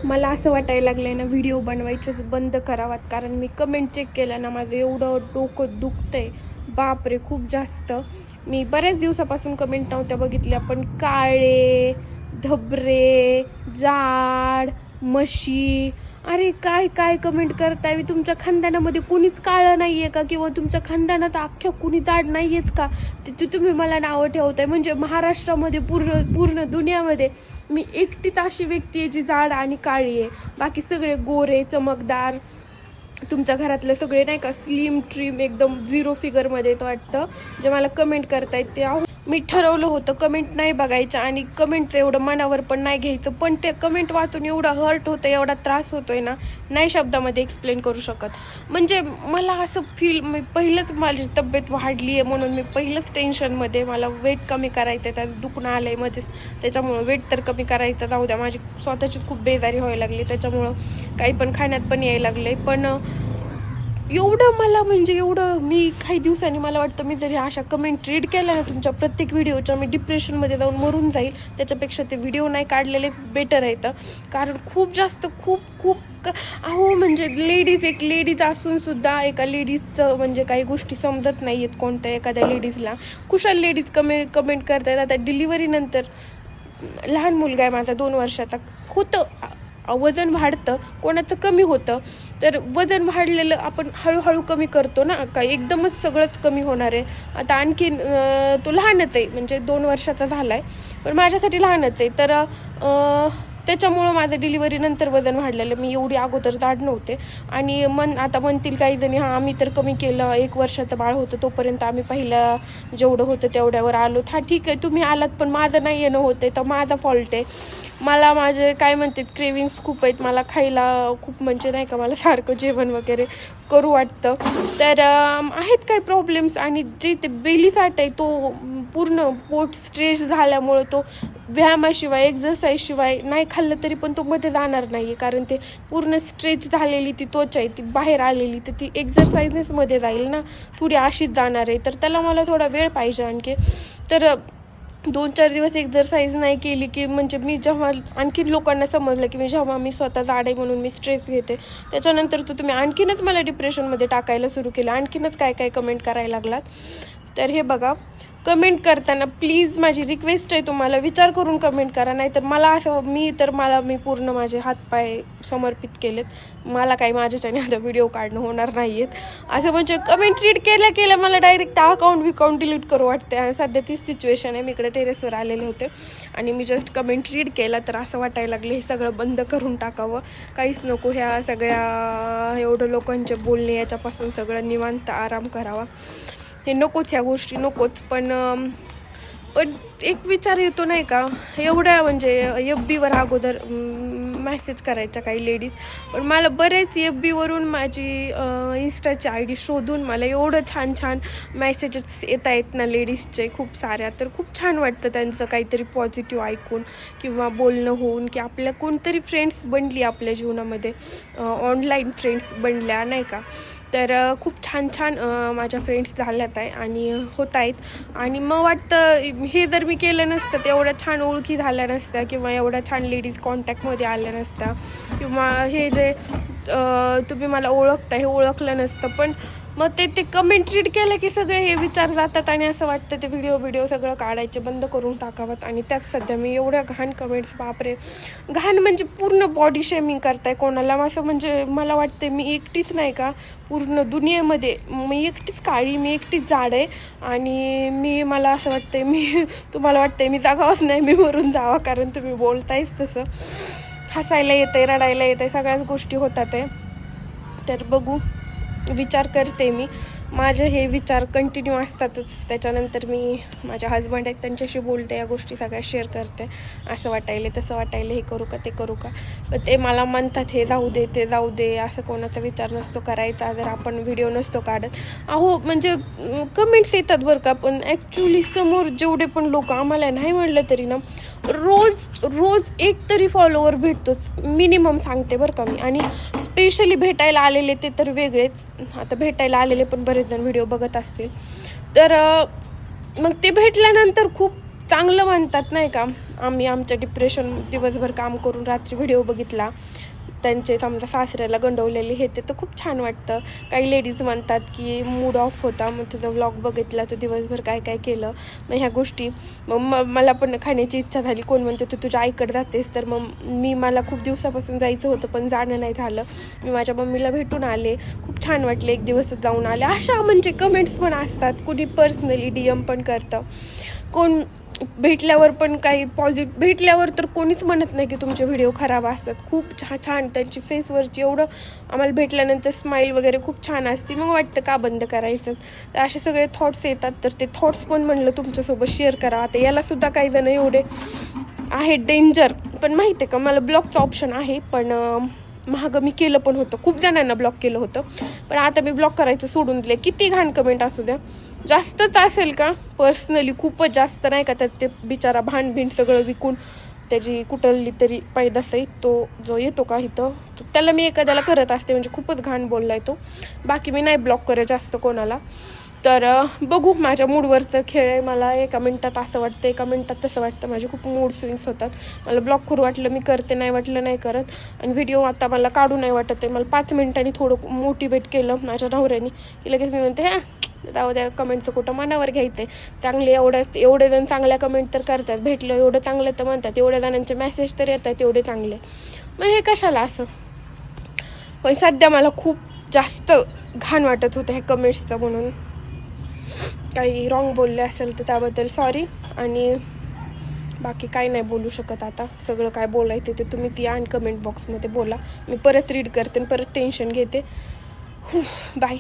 मला असं वाटायला लागलं आहे ना, व्हिडिओ बनवायचेच बंद करावात. कारण मी कमेंट चेक केल्या ना, माझं एवढं डोकं दुखतं आहे, बापरे खूप जास्त. मी बऱ्याच दिवसापासून कमेंट नव्हत्या बघितल्या, पण काळे धबरे जाड म्हशी, अरे काय काय कमेंट करताय. मी तुमच्या खानदानामध्ये कुणीच काळं नाही आहे का, किंवा तुमच्या खानदानात अख्ख्या कुणी जाड नाही आहेच का, तिथे तुम्ही मला नावं ठेवताय. म्हणजे महाराष्ट्रामध्ये पूर्ण पूर्ण दुनियामध्ये मी एकटीच अशी व्यक्ती आहे जी जाड आणि काळी आहे. बाकी सगळे गोरे चमकदार, तुमच्या घरातले सगळे नाही का स्लिम ट्रिम एकदम झिरो फिगरमध्ये येतं वाटतं. जे मला कमेंट करतायत ते मी ठरवलं होतं कमेंट नाही बघायचं आणि कमेंटचं एवढं मनावर पण नाही घ्यायचं, पण ते कमेंट वाचून एवढं हर्ट होतं, एवढा त्रास होतोय ना, नाही शब्दामध्ये एक्सप्लेन करू शकत. म्हणजे मला असं मी पहिलंच माझी तब्येत वाढली आहे म्हणून मी पहिलंच टेन्शनमध्ये, मला वेट कमी करायचं आहे, त्यात दुखणं आलं आहे मध्येच, त्याच्यामुळं वेट तर कमी करायचं जाऊ द्या, माझी स्वतःची खूप बेजारी व्हायला लागली, त्याच्यामुळं काही पण खाण्यात पण यायला लागले. पण एवढं मला म्हणजे एवढं मी काही दिवसांनी मला वाटतं मी जरी अशा कमेंट रीड केल्या ना तुमच्या प्रत्येक व्हिडिओच्या, मी डिप्रेशनमध्ये जाऊन मरून जाईल. त्याच्यापेक्षा ते व्हिडिओ नाही काढलेले बेटर आहेत. कारण खूप जास्त खूप खूप अहो म्हणजे एक लेडीज असून सुद्धा एका लेडीजचं म्हणजे काही गोष्टी समजत नाही आहेत कोणत्या एखाद्या लेडीजला. कुशाल लेडीज कमेंट करतात. आता डिलिव्हरीनंतर लहान मुलगा आहे माझा 2 वर्षाचा, होतं वजन वाढतं, कोणाचं कमी होतं. तर वजन वाढलेलं आपण हळूहळू कमी करतो ना, का एकदमच सगळंच कमी होणार आहे. आता आणखीन तो लहानच आहे, म्हणजे 2 वर्षाचा झाला आहे, पण माझ्यासाठी लहानच आहे. तर त्याच्यामुळं माझं डिलिव्हरीनंतर वजन वाढलेलं. मी एवढी अगोदर जाड नव्हते. आणि आता म्हणतील काही जणी, हां आम्ही तर कमी केलं, 1 वर्षाचं बाळ होतं तोपर्यंत आम्ही पहिलं जेवढं होतं तेवढ्यावर आलो. हा ठीक आहे, तुम्ही आलात, पण माझं नाही येणं होतं तर माझा फॉल्ट आहे. मला माझे काय म्हणतात क्रेविंग्स खूप आहेत, मला खायला खूप म्हणजे नाही का, मला सारखं जेवण वगैरे करू वाटतं. तर आहेत काही प्रॉब्लेम्स. आणि जे ते बेली फॅट आहे तो पूर्ण पोट स्ट्रेच झाल्यामुळं तो व्यायामाशिवाय एक्झरसाईजशिवाय नाही खाल्लं तरी पण तो मध्ये जाणार नाही आहे. कारण ते पूर्ण स्ट्रेच झालेली ती त्वचा आहे ती बाहेर आलेली, तर ती एक्झरसाईजनेसमध्ये जाईल ना, थोडी अशीच जाणार आहे. तर त्याला मला थोडा वेळ पाहिजे आणखी. तर 2-4 दिवस एक्झरसाईज नाही केली की म्हणजे मी जेव्हा आणखीन लोकांना समजलं की जेव्हा मी स्वतः जाड आहे म्हणून मी स्ट्रेस घेते, त्याच्यानंतर तर तुम्ही आणखीनच मला डिप्रेशनमध्ये टाकायला सुरू केलं, आणखीनच काय काय कमेंट करायला लागलात. तर हे बघा, कमेंट करताना प्लीज माझी रिक्वेस्ट आहे तुम्हाला, विचार करून कमेंट करा. नाही तर मला असं मी पूर्ण माझे हातपाय समर्पित केलेत. मला काही माझ्याच्याने आता व्हिडिओ काढणं होणार नाही आहेत. असं म्हणजे कमेंट रीड केल्या मला डायरेक्ट अकाउंट डिलीट करू वाटते. आणि सध्या तीच सिच्युएशन आहे. मी इकडे टेरेसवर आलेले होते आणि मी जस्ट कमेंट रीड केला तर असं वाटायला लागलं हे सगळं बंद करून टाकावं, काहीच नको, ह्या सगळ्या एवढं लोकांचे बोलणे याच्यापासून सगळं निवांत आराम करावा. हे नकोच, ह्या गोष्टी नकोच. पण एक विचार येतो नाही का, एवढ्या म्हणजे FBवर अगोदर मेसेज करायच्या काही लेडीज, पण मला बरेच FBवरून माझी इंस्टाची ID शोधून मला एवढं छान छान मेसेजेस येत आहेत ना लेडीजचे खूप साऱ्या. तर खूप छान वाटतं त्यांचं काहीतरी पॉझिटिव्ह ऐकून किंवा बोलणं होऊन, की आपल्या कोणतरी फ्रेंड्स बनली आपल्या जीवनामध्ये, ऑनलाईन फ्रेंड्स बनल्या नाही का. तर खूप छान छान माझ्या फ्रेंड्स झाल्यात आहे आणि होत आहेत. आणि मग वाटतं हे जर मी केलं नसतं तर एवढ्या छान ओळखी झाल्या नसत्या किंवा एवढ्या छान लेडीज कॉन्टॅक्टमध्ये आल्या नसत्या, किंवा हे जे तुम्ही मला ओळखता हे ओळखलं नसतं. पण मग ते कमेंट रीड केलं की सगळे हे विचार जातात आणि असं वाटतं ते व्हिडिओ सगळं काढायचे बंद करून टाकावं. आणि त्यात सध्या मी एवढ्या घाण कमेंट्स, बापरे घाण म्हणजे पूर्ण बॉडी शेमिंग करताय कोणाला. असं म्हणजे मला वाटतं मी एकटीच नाही का पूर्ण दुनियेमध्ये, मी एकटीच काळी, मी एकटीच जाड आहे. आणि मला असं वाटतंय तुम्हाला वाटतंय मी जागावंच नाही, मी मरून जावा, कारण तुम्ही बोलतायच तसं. हसायला येतं आहे, रडायला येतं आहे, सगळ्याच गोष्टी होतात आहे. तर बघू, विचार करते मी. माझे हे विचार कंटिन्यू असतातच. त्याच्यानंतर मी माझ्या हजबंड आहेत त्यांच्याशी बोलते, या गोष्टी सगळ्या शेअर करते. असं वाटायले तसं वाटायले, हे करू का ते करू का. पण ते मला म्हणतात हे जाऊ दे ते जाऊ दे, असं कोणाचा विचार नसतो करायचा जर आपण व्हिडिओ नसतो काढत. अहो म्हणजे कमेंट्स येतात बरं का, पण ॲक्च्युली समोर जेवढे पण लोक, आम्हाला नाही म्हणलं तरी ना रोज एक तरी फॉलोवर भेटतोच मिनिमम, सांगते बरं का मी. आणि स्पेशली भेटायला आलेले ते तर वेगळेच. आता भेटायला आलेले पण बरेच जण व्हिडिओ बघत असतील. तर मग ते भेटल्यानंतर खूप चांगलं म्हणतात नाही का. आम्ही आमच्या डिप्रेशन दिवसभर काम करून रात्री व्हिडिओ बघितला, त्यांचे समजा सासऱ्याला गंडवलेले हे ते तर खूप छान वाटतं. काही लेडीज म्हणतात की मूड ऑफ होता, मग तुझा व्लॉग बघितला, तू दिवसभर काय काय केलं, मग ह्या गोष्टी मग मला पण खाण्याची इच्छा झाली. कोण म्हणतो तू तुझ्या आईकडे जातेस, तर मग मला खूप दिवसापासून जायचं होतं पण जाणं नाही झालं. मी माझ्या मम्मीला भेटून आले, खूप छान वाटले, एक दिवसच जाऊन आले. अशा म्हणजे कमेंट्स पण असतात, कुणी पर्सनली DM पण करतं, कोण भेटल्यावर पण काही भेटल्यावर तर कोणीच म्हणत नाही की तुमचे व्हिडिओ खराब असतात. खूप छान त्यांची फेसवरची एवढं आम्हाला भेटल्यानंतर स्माईल वगैरे खूप छान असते. मग वाटतं का बंद करायचं. तर असे सगळे थॉट्स येतात, तर ते थॉट्स पण म्हणलं तुमच्यासोबत शेअर करा. आता यालासुद्धा काही जण एवढे आहे डेंजर, पण माहिती आहे का मला ब्लॉकचं ऑप्शन आहे, पण महाग मी केलं पण होतं, खूप जणांना ब्लॉक केलं होतं, पण आता मी ब्लॉक करायचं सोडून दिले. किती घाण कमेंट असू द्या, जास्तच असेल का पर्सनली, खूपच जास्त नाही का, त्यात ते बिचारा भांडभिंड सगळं विकून त्याची कुठली तरी पैदासहित तो जो येतो का इथं, त्याला मी एखाद्याला करत असते, म्हणजे खूपच घाण बोललाय तो. बाकी मी नाही ब्लॉक करत जास्त कोणाला. तर बघू, माझ्या मूडवरचं खेळ आहे. मला एका मिनटात असं वाटतं, एका मिनटात तसं वाटतं. माझे खूप मूड स्विंग्स होतात. मला ब्लॉक करू वाटलं मी करते, नाही वाटलं नाही करत. आणि व्हिडिओ आता मला काढू नाही वाटत आहे. मला 5 मिनिटांनी थोडं मोटिवेट केलं माझ्या नवऱ्याने, की लगेच मी म्हणते जाऊ द्या, कमेंटचं कुठं मनावर घ्यायचं आहे. चांगले एवढे जण चांगल्या कमेंट तर करतात, भेटलं एवढं चांगलं तर म्हणतात, एवढ्या जणांचे मेसेज तर येतात एवढे चांगले, मग हे कशाला असं. पण सध्या मला खूप जास्त घाण वाटत होतं हे कमेंट्सचं, म्हणून काही रॉंग बोलले असेल तर त्याबद्दल सॉरी. आणि बाकी काही नाही बोलू शकत आता. सगळं काय बोलायचं ते तुम्ही ती आणि कमेंट बॉक्समध्ये बोला, मी परत रीड करते आणि परत टेन्शन घेते. बाय.